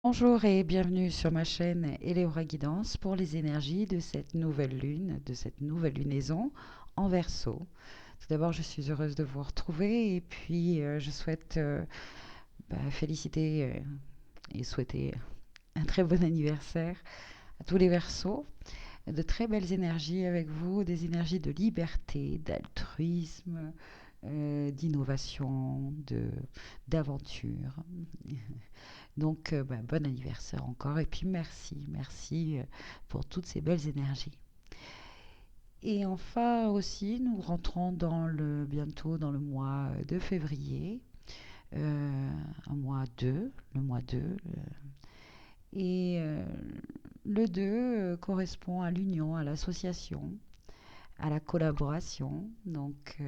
Bonjour et bienvenue sur ma chaîne Eleora Guidance pour les énergies de cette nouvelle lune, de cette nouvelle lunaison en Verseau. Tout d'abord, je suis heureuse de vous retrouver et puis je souhaite féliciter et souhaiter un très bon anniversaire à tous les Verseaux. De très belles énergies avec vous, des énergies de liberté, d'altruisme, d'innovation, d'aventure. Donc, bon anniversaire encore. Et puis, merci pour toutes ces belles énergies. Et enfin aussi, nous rentrons bientôt dans le mois de février, un mois 2, le mois 2. Et le 2 correspond à l'union, à l'association, à la collaboration. Donc,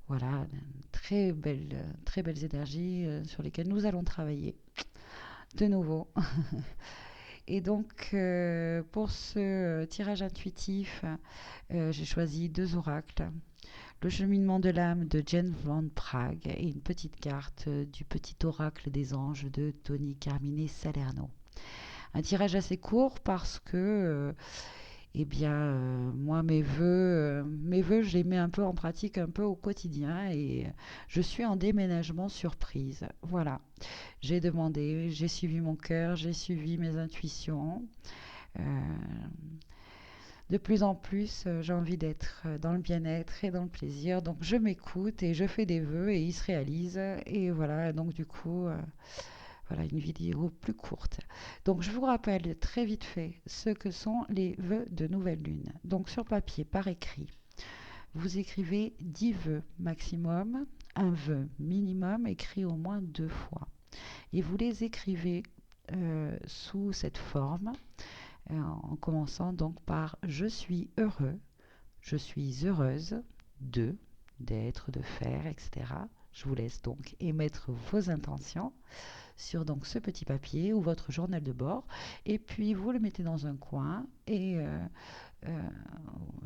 voilà, très belles énergies sur lesquelles nous allons travailler de nouveau. Et donc, pour ce tirage intuitif, j'ai choisi deux oracles. Le cheminement de l'âme de Jen Van Prague et une petite carte du petit oracle des anges de Tony Carmine Salerno. Un tirage assez court parce que, moi, mes vœux, je les mets un peu en pratique, un peu au quotidien et je suis en déménagement surprise. Voilà. J'ai demandé, j'ai suivi mon cœur, j'ai suivi mes intuitions. Euh, de plus en plus, j'ai envie d'être dans le bien-être et dans le plaisir. Donc, je m'écoute et je fais des vœux et ils se réalisent. Et voilà, donc du coup, voilà une vidéo plus courte. Donc, je vous rappelle très vite fait ce que sont les vœux de nouvelle lune. Donc, sur papier, par écrit, vous écrivez 10 vœux maximum, un vœu minimum écrit au moins 2 fois. Et vous les écrivez sous cette forme, en commençant donc par je suis heureux, je suis heureuse de, d'être, de faire, etc. Je vous laisse donc émettre vos intentions sur donc ce petit papier ou votre journal de bord et puis vous le mettez dans un coin et euh,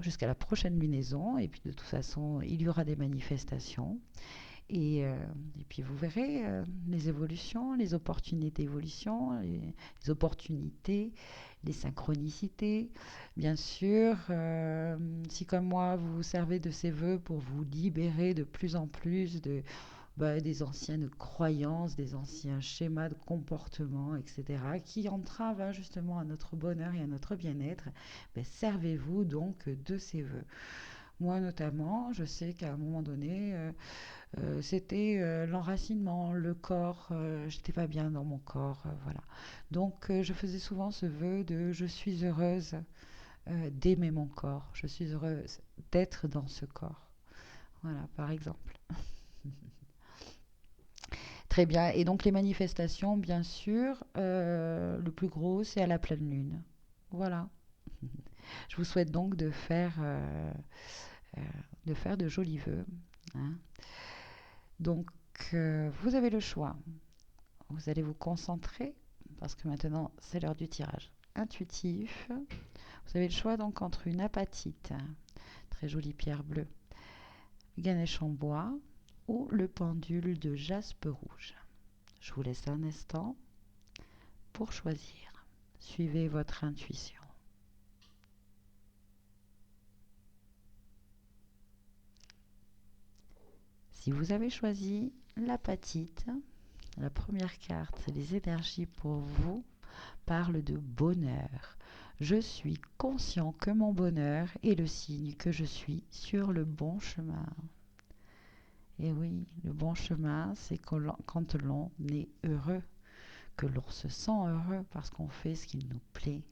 jusqu'à la prochaine lunaison et puis de toute façon il y aura des manifestations et, euh, et puis vous verrez les évolutions, les opportunités d'évolution, les opportunités, les synchronicités. Bien sûr, si comme moi vous vous servez de ces vœux pour vous libérer de plus en plus des anciennes croyances, des anciens schémas de comportement, etc., qui entravent justement à notre bonheur et à notre bien-être, servez-vous donc de ces vœux. Moi notamment, je sais qu'à un moment donné, c'était l'enracinement, le corps, j'étais pas bien dans mon corps, voilà. Donc je faisais souvent ce vœu de je suis heureuse d'aimer mon corps, je suis heureuse d'être dans ce corps. Voilà, par exemple. Très bien. Et donc les manifestations, bien sûr, le plus gros, c'est à la pleine lune. Voilà. Je vous souhaite donc euh, de faire de jolis vœux, hein. Donc, vous avez le choix. Vous allez vous concentrer parce que maintenant c'est l'heure du tirage intuitif. Vous avez le choix donc entre une apatite, très jolie pierre bleue, Ganesh en bois ou le pendule de jaspe rouge. Je vous laisse un instant pour choisir. Suivez votre intuition. Si vous avez choisi l'apatite, la première carte, les énergies pour vous parlent de bonheur. Je suis conscient que mon bonheur est le signe que je suis sur le bon chemin. Et oui, le bon chemin, c'est quand l'on est heureux, que l'on se sent heureux parce qu'on fait ce qui nous plaît,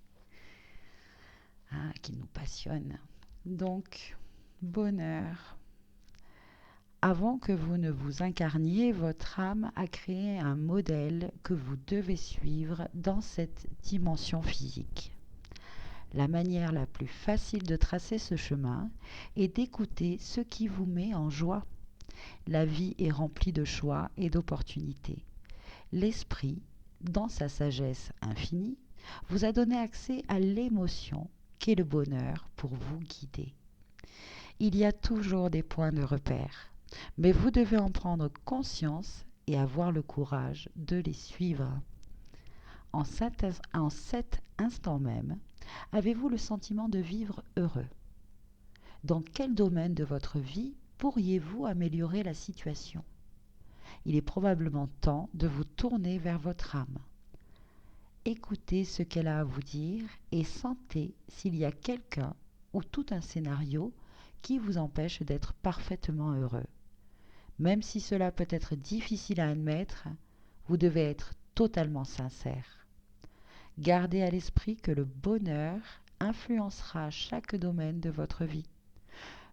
hein, qui nous passionne. Donc, bonheur. Avant que vous ne vous incarniez, votre âme a créé un modèle que vous devez suivre dans cette dimension physique. La manière la plus facile de tracer ce chemin est d'écouter ce qui vous met en joie. La vie est remplie de choix et d'opportunités. L'esprit, dans sa sagesse infinie, vous a donné accès à l'émotion qu'est le bonheur pour vous guider. Il y a toujours des points de repère, mais vous devez en prendre conscience et avoir le courage de les suivre. en cet instant même, avez-vous le sentiment de vivre heureux? Dans quel domaine de votre vie pourriez-vous améliorer la situation? Il est probablement temps de vous tourner vers votre âme. Écoutez ce qu'elle a à vous dire et sentez s'il y a quelqu'un ou tout un scénario qui vous empêche d'être parfaitement heureux. Même si cela peut être difficile à admettre, vous devez être totalement sincère. Gardez à l'esprit que le bonheur influencera chaque domaine de votre vie.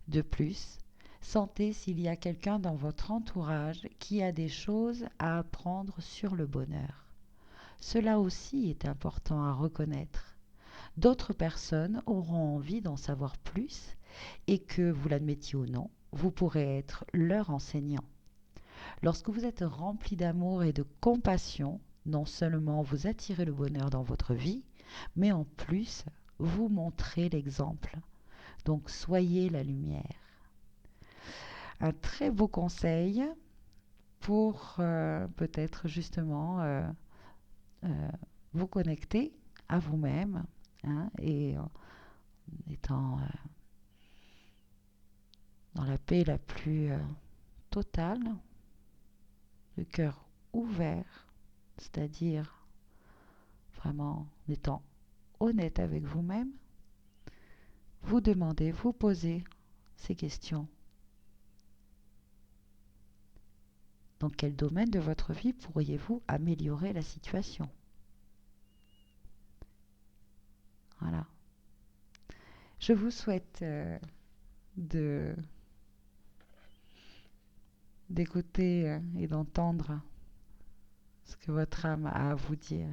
De plus, sentez s'il y a quelqu'un dans votre entourage qui a des choses à apprendre sur le bonheur. Cela aussi est important à reconnaître. D'autres personnes auront envie d'en savoir plus et que vous l'admettiez ou non, vous pourrez être leur enseignant. Lorsque vous êtes rempli d'amour et de compassion, non seulement vous attirez le bonheur dans votre vie, mais en plus, vous montrez l'exemple. Donc soyez la lumière. Un très beau conseil pour peut-être justement euh, vous connecter à vous-même, hein, et en étant dans la paix la plus totale, le cœur ouvert, c'est-à-dire vraiment en étant honnête avec vous-même, vous demandez, vous posez ces questions. Dans quel domaine de votre vie pourriez-vous améliorer la situation? Voilà. Je vous souhaite de d'écouter et d'entendre ce que votre âme a à vous dire.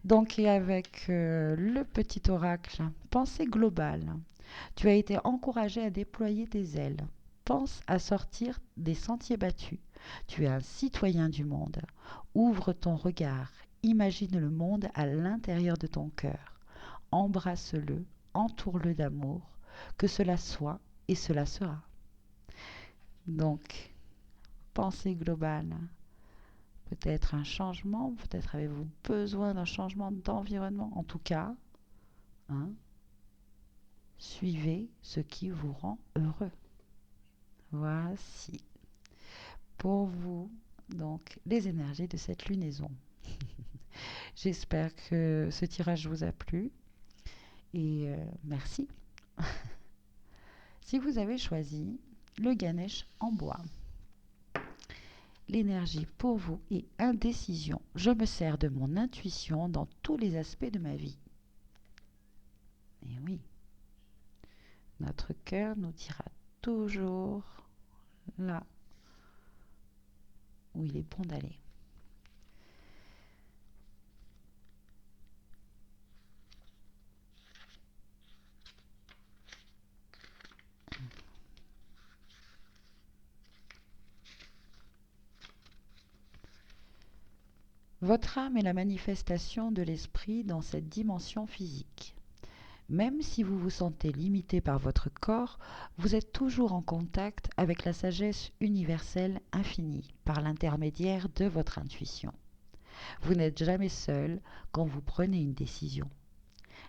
Donc, et avec le petit oracle, pensée globale. Tu as été encouragé à déployer tes ailes. Pense à sortir des sentiers battus. Tu es un citoyen du monde. Ouvre ton regard. Imagine le monde à l'intérieur de ton cœur. Embrasse-le, entoure-le d'amour. Que cela soit et cela sera. Donc, pensée globale. Peut-être un changement, peut-être avez-vous besoin d'un changement d'environnement. En tout cas, hein, suivez ce qui vous rend heureux. Voici pour vous donc les énergies de cette lunaison. J'espère que ce tirage vous a plu et merci. Si vous avez choisi le Ganesh en bois, l'énergie pour vous est indécision. Je me sers de mon intuition dans tous les aspects de ma vie. Et oui, notre cœur nous dira toujours là où il est bon d'aller. Votre âme est la manifestation de l'esprit dans cette dimension physique. Même si vous vous sentez limité par votre corps, vous êtes toujours en contact avec la sagesse universelle infinie par l'intermédiaire de votre intuition. Vous n'êtes jamais seul quand vous prenez une décision.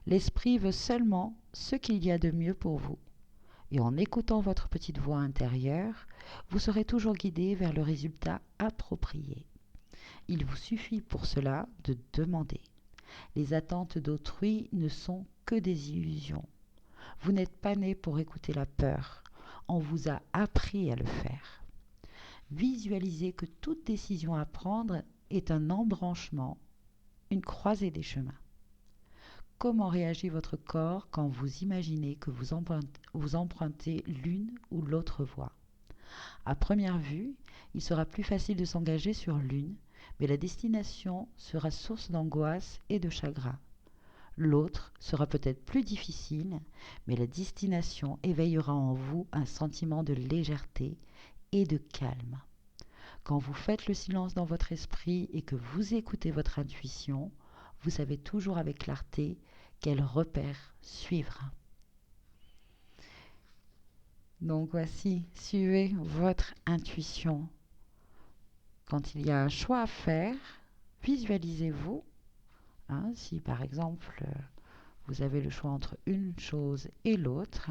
L'esprit veut seulement ce qu'il y a de mieux pour vous. Et en écoutant votre petite voix intérieure, vous serez toujours guidé vers le résultat approprié. Il vous suffit pour cela de demander. Les attentes d'autrui ne sont que des illusions. Vous n'êtes pas né pour écouter la peur. On vous a appris à le faire. Visualisez que toute décision à prendre est un embranchement, une croisée des chemins. Comment réagit votre corps quand vous imaginez que vous empruntez l'une ou l'autre voie? À première vue, il sera plus facile de s'engager sur l'une, mais la destination sera source d'angoisse et de chagrin. L'autre sera peut-être plus difficile, mais la destination éveillera en vous un sentiment de légèreté et de calme. Quand vous faites le silence dans votre esprit et que vous écoutez votre intuition, vous savez toujours avec clarté quel repère suivre. Donc voici, suivez votre intuition. Quand il y a un choix à faire, visualisez-vous hein. Si par exemple vous avez le choix entre une chose et l'autre,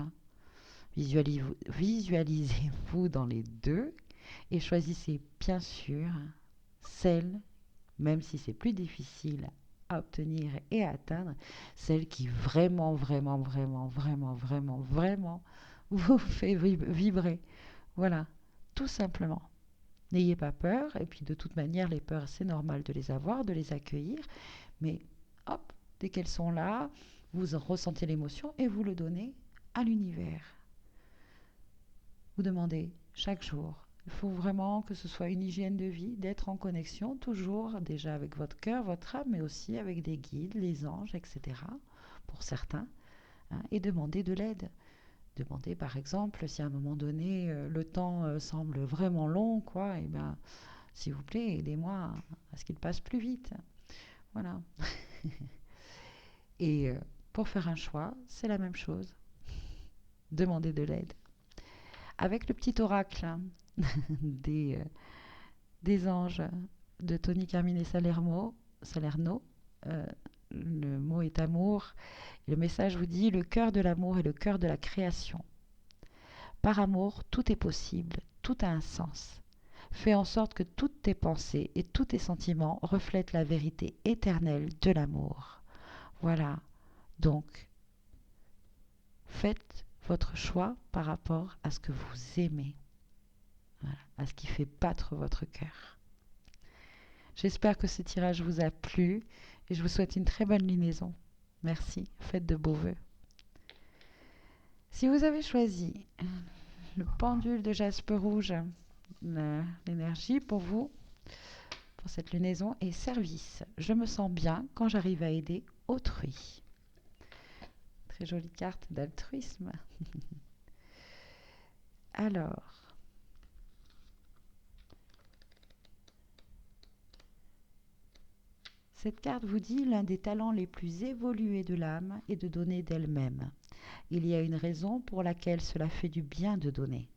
visualisez-vous dans les deux et choisissez bien sûr celle, même si c'est plus difficile à obtenir et à atteindre, celle qui vraiment, vraiment, vraiment, vraiment, vraiment, vraiment vous fait vibrer. Voilà, tout simplement. N'ayez pas peur, et puis de toute manière, les peurs, c'est normal de les avoir, de les accueillir, mais hop, dès qu'elles sont là, vous ressentez l'émotion et vous le donnez à l'univers. Vous demandez chaque jour. Il faut vraiment que ce soit une hygiène de vie, d'être en connexion toujours déjà avec votre cœur, votre âme, mais aussi avec des guides, les anges, etc. pour certains, hein, et demander de l'aide. Demandez par exemple si à un moment donné le temps semble vraiment long, quoi, et bien s'il vous plaît, aidez-moi à ce qu'il passe plus vite. Voilà. Et pour faire un choix, c'est la même chose. Demandez de l'aide. Avec le petit oracle hein, des, des anges de Tony Carmine Salerno, euh, le mot est amour. Le message vous dit le cœur de l'amour est le cœur de la création. Par amour, tout est possible, tout a un sens. Fais en sorte que toutes tes pensées et tous tes sentiments reflètent la vérité éternelle de l'amour. Voilà, donc faites votre choix par rapport à ce que vous aimez, voilà, à ce qui fait battre votre cœur. J'espère que ce tirage vous a plu et je vous souhaite une très bonne lunaison. Merci, faites de beaux vœux. Si vous avez choisi le pendule de jaspe rouge, l'énergie pour vous, pour cette lunaison est service. Je me sens bien quand j'arrive à aider autrui. Très jolie carte d'altruisme. Alors, cette carte vous dit l'un des talents les plus évolués de l'âme est de donner d'elle-même. Il y a une raison pour laquelle cela fait du bien de donner.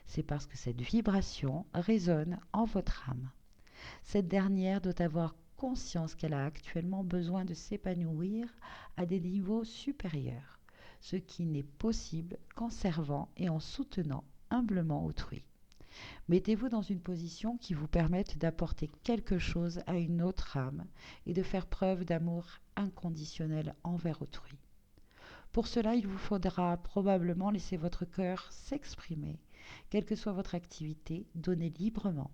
C'est parce que cette vibration résonne en votre âme. Cette dernière doit avoir conscience qu'elle a actuellement besoin de s'épanouir à des niveaux supérieurs, ce qui n'est possible qu'en servant et en soutenant humblement autrui. Mettez-vous dans une position qui vous permette d'apporter quelque chose à une autre âme et de faire preuve d'amour inconditionnel envers autrui. Pour cela, il vous faudra probablement laisser votre cœur s'exprimer. Quelle que soit votre activité, donnez librement.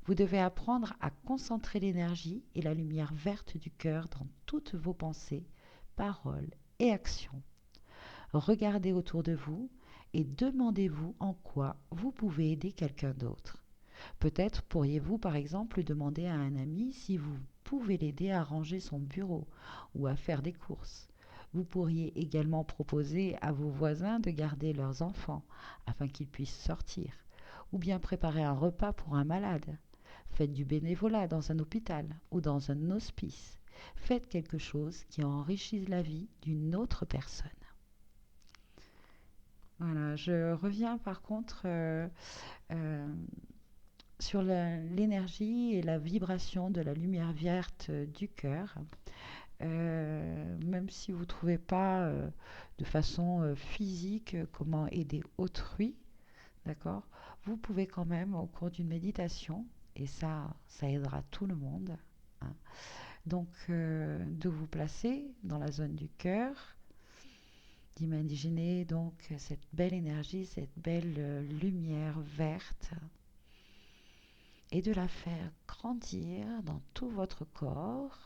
Vous devez apprendre à concentrer l'énergie et la lumière verte du cœur dans toutes vos pensées, paroles et actions. Regardez autour de vous et demandez-vous en quoi vous pouvez aider quelqu'un d'autre. Peut-être pourriez-vous par exemple demander à un ami si vous pouvez l'aider à ranger son bureau ou à faire des courses. Vous pourriez également proposer à vos voisins de garder leurs enfants afin qu'ils puissent sortir, ou bien préparer un repas pour un malade. Faites du bénévolat dans un hôpital ou dans un hospice. Faites quelque chose qui enrichisse la vie d'une autre personne. Voilà, je reviens par contre euh, sur l'énergie et la vibration de la lumière verte du cœur. Même si vous ne trouvez pas de façon physique comment aider autrui, d'accord, vous pouvez quand même au cours d'une méditation, et ça aidera tout le monde, hein, donc de vous placer dans la zone du cœur, d'imaginer donc cette belle énergie, cette belle lumière verte, et de la faire grandir dans tout votre corps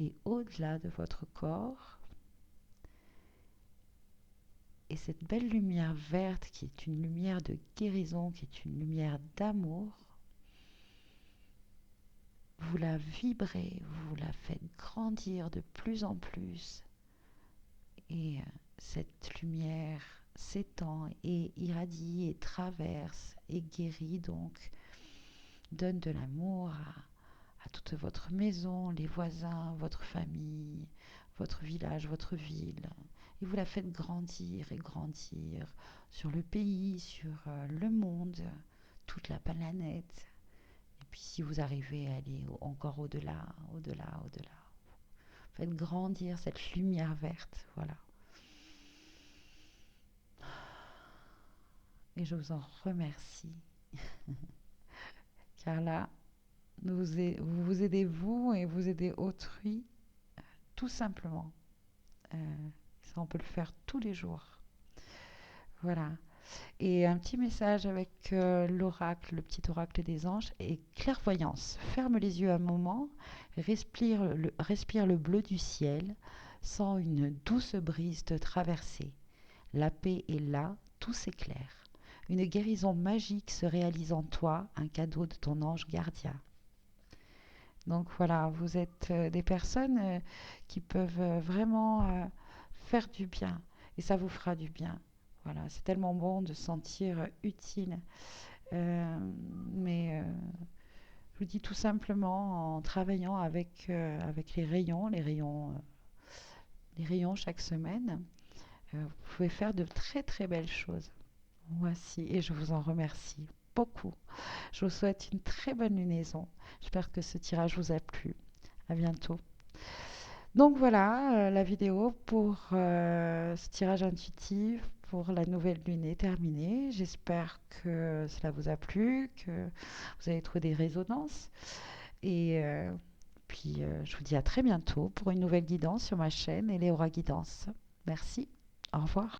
et au-delà de votre corps. Et cette belle lumière verte qui est une lumière de guérison, qui est une lumière d'amour, vous la vibrez, vous la faites grandir de plus en plus. Et cette lumière s'étend et irradie et traverse et guérit donc, donne de l'amour à toute votre maison, les voisins, votre famille, votre village, votre ville. Et vous la faites grandir et grandir sur le pays, sur le monde, toute la planète. Et puis si vous arrivez à aller encore au-delà, au-delà, au-delà. Faites grandir cette lumière verte. Voilà. Et je vous en remercie. Car là, vous vous aidez vous et vous aidez autrui tout simplement. Ça, on peut le faire tous les jours. Voilà. Et un petit message avec l'oracle, le petit oracle des anges, et clairvoyance. Ferme les yeux un moment, respire le bleu du ciel, sens une douce brise te traverser. La paix est là, tout s'éclaire. Une guérison magique se réalise en toi, un cadeau de ton ange gardien. Donc voilà, vous êtes des personnes qui peuvent vraiment faire du bien et ça vous fera du bien. Voilà, c'est tellement bon de se sentir utile. Euh, mais je vous dis tout simplement en travaillant avec les rayons chaque semaine, vous pouvez faire de très très belles choses. Voici, et je vous en remercie beaucoup. Je vous souhaite une très bonne lunaison. J'espère que ce tirage vous a plu. À bientôt. Donc voilà, la vidéo pour ce tirage intuitif pour la nouvelle lune est terminée. J'espère que cela vous a plu, que vous avez trouvé des résonances. Et puis, je vous dis à très bientôt pour une nouvelle guidance sur ma chaîne Eleora Guidance. Merci. Au revoir.